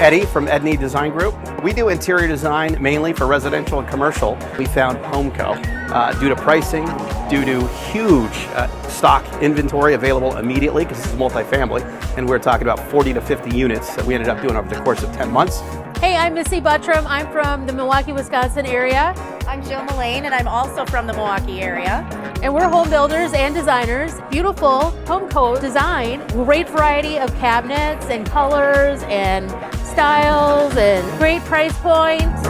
Eddie from Edney Design Group. We do interior design mainly for residential and commercial. We found HomeCo due to pricing, due to huge stock inventory available immediately, because this is multifamily, and we're talking about 40 to 50 units that we ended up doing over the course of 10 months. Hey, I'm Missy Buttram. I'm from the Milwaukee, Wisconsin area. I'm Jill Mullane, and I'm also from the Milwaukee area. And we're home builders and designers. Beautiful HomeCo design, great variety of cabinets and colors and styles and great price points.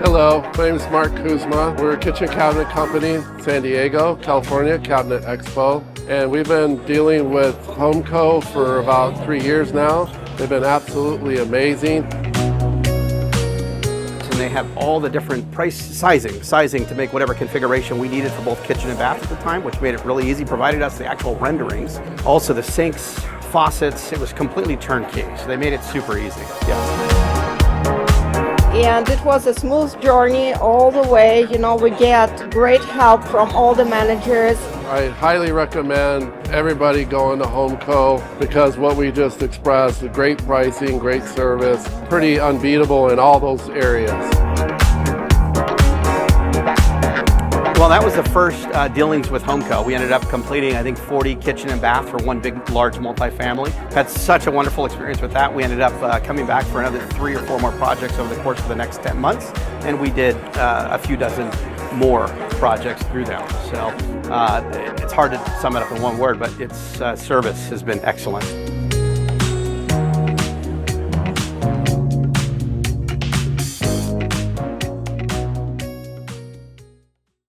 Hello, my name is Mark Kuzma. We're a kitchen cabinet company, San Diego, California, Cabinet Expo. And we've been dealing with HomeCo for about 3 years now. They've been absolutely amazing. And they have all the different price sizing to make whatever configuration we needed for both kitchen and bath at the time, which made it really easy, provided us the actual renderings. Also the sinks, faucets, it was completely turnkey. So they made it super easy. Yes. And it was a smooth journey all the way. You know, we get great help from all the managers. I highly recommend everybody going to HomeCo because what we just expressed, the great pricing, great service, pretty unbeatable in all those areas. Well, that was the first dealings with HomeCo. We ended up completing, I think, 40 kitchen and bath for one big, large multifamily. Had such a wonderful experience with that. We ended up coming back for another 3 or 4 more projects over the course of the next 10 months. And we did a few dozen more projects through them. So it's hard to sum it up in one word, but its service has been excellent.